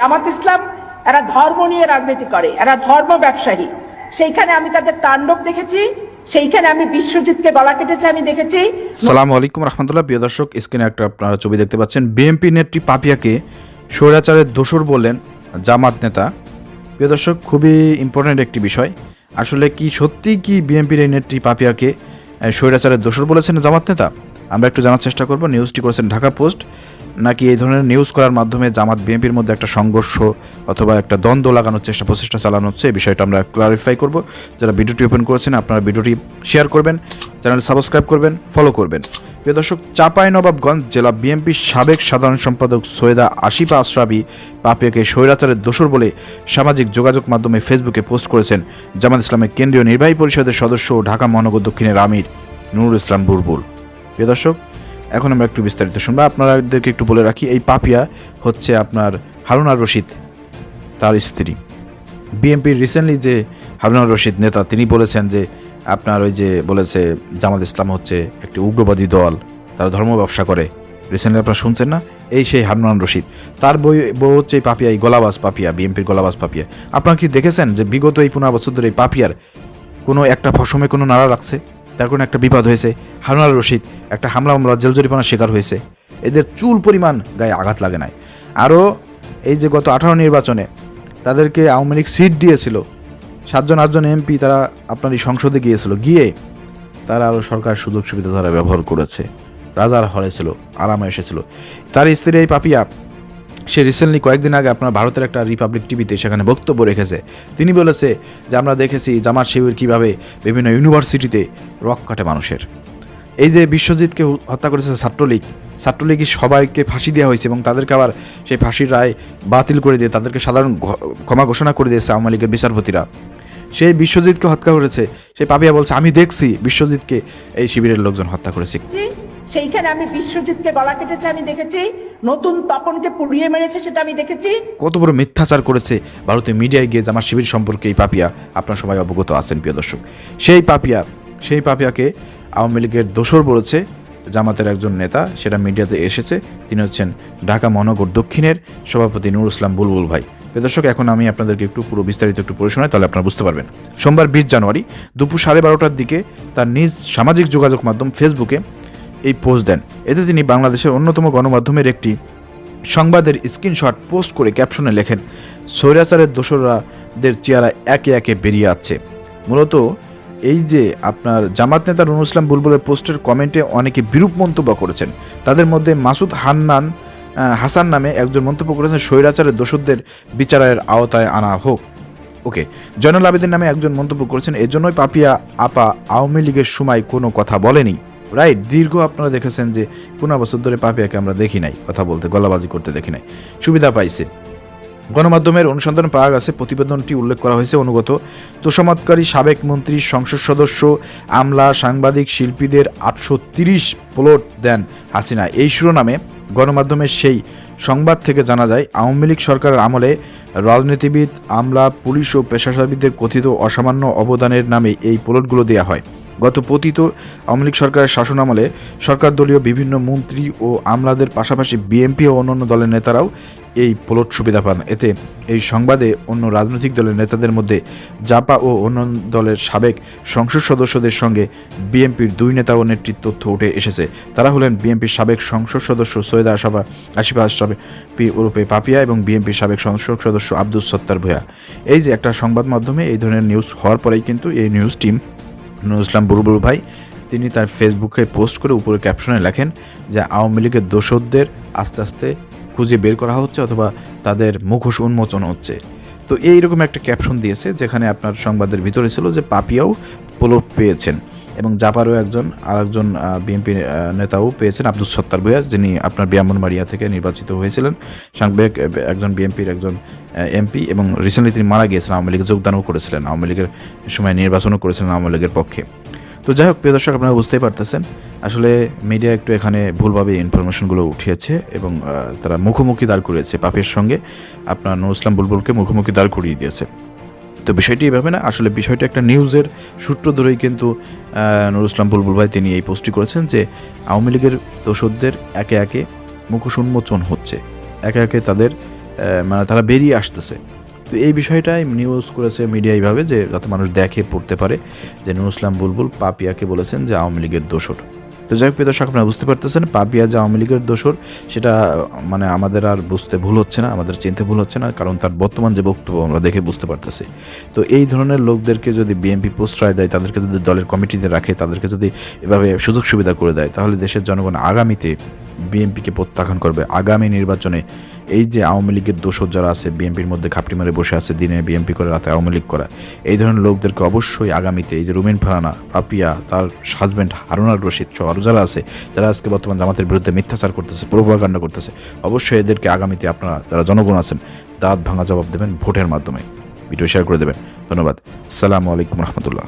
জামাত ইসলাম এরা ধর্ম নিয়ে রাজনীতি করে, এরা ধর্ম ব্যবসায়ী। সেইখানে আমি তাদের তাণ্ডব দেখেছি, সেইখানে আমি বিশ্বজিৎকে গলা কেটেছে আমি দেখেছি। আসসালামু আলাইকুম রহমতুল্লাহ। প্রিয় দর্শক, স্ক্রিনে একটা আপনারা ছবি দেখতে পাচ্ছেন। বিএনপি নেত্রী পাপিয়াকে স্বৈরাচারের দোসর বললেন জামাত নেতা। প্রিয় দর্শক, খুবই ইম্পর্টেন্ট একটি বিষয়। আসলে কি সত্যি কি বিএনপির এই নেত্রী পাপিয়াকে স্বৈরাচারের দোসর বলেছেন জামাত নেতা? আমরা একটু জানার চেষ্টা করব। নিউজটি করেছেন ঢাকা পোস্ট। নাকি এই ধরনের নিউজ করার মাধ্যমে জামাত বিএনপির মধ্যে একটা সংঘর্ষ অথবা একটা দ্বন্দ্ব লাগানোর প্রচেষ্টা চালানো হচ্ছে, এই বিষয়টা আমরা ক্লারিফাই করব। যারা ভিডিওটি ওপেন করেছেন আপনারা ভিডিওটি শেয়ার করবেন, চ্যানেল সাবস্ক্রাইব করবেন, ফলো করবেন। প্রিয় দর্শক, চাঁপাইনবাবগঞ্জ জেলা বিএনপির সাবেক সাধারণ সম্পাদক সৈয়দা আসিফা আশরাফি পাপিয়াকে স্বৈরাচারের দোসর বলে সামাজিক যোগাযোগ মাধ্যমে ফেসবুকে পোস্ট করেছেন জামাত ইসলামের কেন্দ্রীয় নির্বাহী পরিষদের সদস্য ও ঢাকা মহানগর দক্ষিণের আমির নুরুল ইসলাম বুলবুল। প্রিয় দর্শক, এখন আমরা একটু বিস্তারিত শুনবো। আপনাদেরকে একটু বলে রাখি, এই পাপিয়া হচ্ছে আপনার হারুনা রশিদ, তার স্ত্রী। বিএনপির রিসেন্টলি যে হারুনা রশিদ নেতা, তিনি বলেছেন যে আপনার ওই যে বলেছে জামাত ইসলাম হচ্ছে একটি উগ্রবাদী দল, তারা ধর্ম ব্যবসা করে। রিসেন্টলি আপনারা শুনছেন না, এই সেই হারুনা রশিদ। তার বউ হচ্ছে এই পাপিয়া, এই গলাবাজ পাপিয়া, বিএনপির গলাবাজ পাপিয়া। আপনারা কি দেখেছেন যে বিগত এই 15 বছর ধরে এই পাপিয়ার কোনো একটা ফসমে কোনো নাড়া রাখছে? তার কোনো একটা বিপদ হয়েছে? হারুনা রশিদ একটা হামলা জেল জরিমানার শিকার হয়েছে, এদের চুল পরিমাণ গায়ে আঘাত লাগে নাই। আরও এই যে গত 18 নির্বাচনে তাদেরকে আওয়ামী লীগ সিট দিয়েছিল, 7-8জন এমপি তারা আপনার এই সংসদে গিয়েছিল, গিয়ে তারা আরও সরকার সুযোগ সুবিধা তারা ব্যবহার করেছে, রাজার হরে ছিল, আরামে এসেছিল। তার স্ত্রী এই পাপিয়া, সে রিসেন্টলি কয়েকদিন আগে আপনার ভারতের একটা রিপাবলিক টিভিতে সেখানে বক্তব্য রেখেছে। তিনি বলেছে যে আমরা দেখেছি জামাত শিবির কীভাবে বিভিন্ন ইউনিভার্সিটিতে রক কাটে মানুষের। এই যে বিশ্বজিৎকে হত্যা করেছে ছাত্রলীগই সবাইকে ফাঁসি দেওয়া হয়েছে এবং তাদেরকে আবার সেই ফাঁসির রায় বাতিল করে দিয়ে তাদেরকে সাধারণ ক্ষমা ঘোষণা করে দিয়েছে আওয়ামী লীগের বিচারপতিরা। সেই বিশ্বজিৎকে হত্যা করেছে, সেই পাপিয়া বলছে আমি দেখছি বিশ্বজিৎকে এই শিবিরের লোকজন হত্যা করেছে। সেইখানে আমি বিশ্বজিৎকে গলা কেটেছে আমি দেখেছি, নতুন তপনকে পুড়িয়ে মেরেছে সেটা আমি দেখেছি। কত বড় মিথ্যাচার করেছে ভারতীয় মিডিয়ায় গিয়ে জামাত শিবির সম্পর্কে এই পাপিয়া, আপনারা সবাই অবগত আছেন প্রিয় দর্শক। সেই পাপিয়াকে আওয়ামী লীগের দোসর বলেছে জামাতের একজন নেতা, সেটা মিডিয়াতে এসেছে। তিনি হচ্ছেন ঢাকা মহানগর দক্ষিণের সভাপতি নুরুল ইসলাম বুলবুল ভাই। প্রিয় দর্শক, এখন আমি আপনাদেরকে একটু পুরো বিস্তারিত একটু পড়ে শোনাই, তাহলে আপনারা বুঝতে পারবেন। সোমবার 20 জানুয়ারি দুপুর 12:30টার দিকে তার নিজ সামাজিক যোগাযোগ মাধ্যম ফেসবুকে এই পোস্ট দেন। এতে তিনি বাংলাদেশের অন্যতম গণমাধ্যমের একটি সংবাদের স্ক্রিনশট পোস্ট করে ক্যাপশনে লেখেন, স্বৈরাচারের দোসরদের চেহারা একে একে বেরিয়ে আসছে। মূলত এই যে আপনার জামাত নেতা নুরুল ইসলাম বুলবুলের পোস্টের কমেন্টে অনেকে বিরূপ মন্তব্য করেছেন। তাদের মধ্যে মাসুদ হাসান নামে একজন মন্তব্য করেছেন, স্বৈরাচারের দোসরদের বিচারের আওতায় আনা হোক। ওকে, জয়নুল আবেদিন নামে একজন মন্তব্য করেছেন, এজন্যই পাপিয়া আপা আওয়ামী লীগের সময় কোনো কথা বলেনি। রাইট, দীর্ঘ আপনারা দেখেছেন যে 15 বছর ধরে পাপিয়াকে আমরা দেখি নাই কথা বলতে, গলাবাজি করতে দেখি নাই, সুবিধা পাইছে। গণমাধ্যমের অনুসন্ধান পাওয়া গেছে, প্রতিবেদনটি উল্লেখ করা হয়েছে অনুগত তোষামতকারী সাবেক মন্ত্রী, সংসদ সদস্য, আমলা, সাংবাদিক, শিল্পীদের 830 প্লট দেন হাসিনা। এই শিরোনামে গণমাধ্যমের সেই সংবাদ থেকে জানা যায়, আওয়ামী লীগ সরকারের আমলে রাজনীতিবিদ, আমলা, পুলিশ ও পেশাজীবীদের কথিত অসামান্য অবদানের নামে এই প্লটগুলো দেওয়া হয়। গত পতিত আওয়ামী লীগ সরকারের শাসনামলে সরকার দলীয় বিভিন্ন মন্ত্রী ও আমলাদের পাশাপাশি বিএনপি ও অন্যান্য দলের নেতারাও এই প্লট সুবিধা পান। এতে এই সংবাদে অন্য রাজনৈতিক দলের নেতাদের মধ্যে জাপা ও অন্যান্য দলের সাবেক সংসদ সদস্যদের সঙ্গে বিএনপির 2 নেতা ও নেত্রীর তথ্য উঠে এসেছে। তারা হলেন বিএনপির সাবেক সংসদ সদস্য সৈয়দা আসিফা আশরাফি ওরফে পাপিয়া এবং বিএনপির সাবেক সংসদ সদস্য আব্দুস সত্তার ভূঁইয়া। এই যে একটা সংবাদ মাধ্যমে এই ধরনের নিউজ হওয়ার পরেই কিন্তু এই নিউজ টিম নুরুল ইসলাম বুলবুল ভাই তিনি তার ফেসবুকে পোস্ট করে উপরে ক্যাপশনে লেখেন যে আওয়ামী লীগের দোসরদের আস্তে আস্তে খুঁজে বের করা হচ্ছে অথবা তাদের মুখোশ উন্মোচন হচ্ছে। তো এইরকম একটা ক্যাপশন দিয়েছে, যেখানে আপনার সংবাদের ভিতরে ছিল যে পাপিয়াও প্লট পেয়েছেন এবং জাপারও আরেকজন বিএনপি নেতাও পেয়েছেন, আব্দুস সত্তার ভূঁইয়া, যিনি আপনার ব্রাহ্মণবাড়িয়া থেকে নির্বাচিত হয়েছিলেন, সাবেক একজন বিএনপির একজন এমপি এবং রিসেন্টলি তিনি মারা গিয়েছিলেন, আওয়ামী লীগে যোগদানও করেছিলেন, আওয়ামী লীগের সময় নির্বাচনও করেছিলেন আওয়ামী লীগের পক্ষে। তো যাই হোক প্রিয় দর্শক, আপনারা বুঝতেই পারতেছেন আসলে মিডিয়া একটু এখানে ভুলভাবে ইনফরমেশনগুলো উঠিয়েছে এবং তারা মুখোমুখি দাঁড় করিয়েছে পাপিয়ার সঙ্গে, আপনার নুরুল ইসলাম বুলবুলকে মুখোমুখি দাঁড় করিয়ে দিয়েছে। তো বিষয়টি এভাবে না, আসলে বিষয়টা একটা নিউজের সূত্র ধরেই কিন্তু নুরুল ইসলাম বুলবুল ভাই তিনি এই পোস্টটি করেছেন যে আওয়ামী লীগের দোসরদের একে একে মুখোশ উন্মোচন হচ্ছে, একে একে তাদের মানে তারা বেরিয়ে আসতেছে। তো এই বিষয়টাই নিউজ করেছে মিডিয়া এইভাবে যে যাতে মানুষ দেখে পড়তে পারে যে নুরুল ইসলাম বুলবুল পাপিয়াকে বলেছেন যে আওয়ামী লীগের দোসর। তো যাই হোক প্রিয় দর্শক, আপনারা বুঝতে পারতেছেন পাপিয়া যে আওয়ামী লীগের দোসর সেটা মানে আমাদের আর বুঝতে ভুল হচ্ছে না, আমাদের চিনতে ভুল হচ্ছে না, কারণ তার বর্তমান যে বক্তব্য আমরা দেখে বুঝতে পারতেছি। তো এই ধরনের লোকদেরকে যদি বিএনপি প্রশ্রয় দেয়, তাদেরকে যদি দলের কমিটিতে রাখে, তাদেরকে যদি এভাবে সুযোগ সুবিধা করে দেয়, তাহলে দেশের জনগণ আগামীতে বিএনপিকে প্রত্যাখ্যান করবে। আগামী নির্বাচনে এই যে আওয়ামী লীগের দোসর যারা আছে, বিএনপির মধ্যে খাপটি মারে বসে আছে, দিনে বিএনপি করে রাতে আওয়ামী লীগ করা, এই ধরনের লোকদেরকে অবশ্যই আগামীতে এই যে রুমিন ফারহানা, পাপিয়া, তার হাজব্যান্ড হারুন আর রশিদ সহ আরও যারা আছে, যারা আজকে বর্তমান জামাতের বিরুদ্ধে মিথ্যাচার করতেছে, প্রোপাগান্ডা করতেছে, অবশ্যই এদেরকে আগামীতে আপনারা যারা জনগণ আছেন দাঁত ভাঙা জবাব দেবেন ভোটের মাধ্যমে। ভিডিও শেয়ার করে দেবেন। ধন্যবাদ। আসসালামু আলাইকুম রহমতুল্লাহ।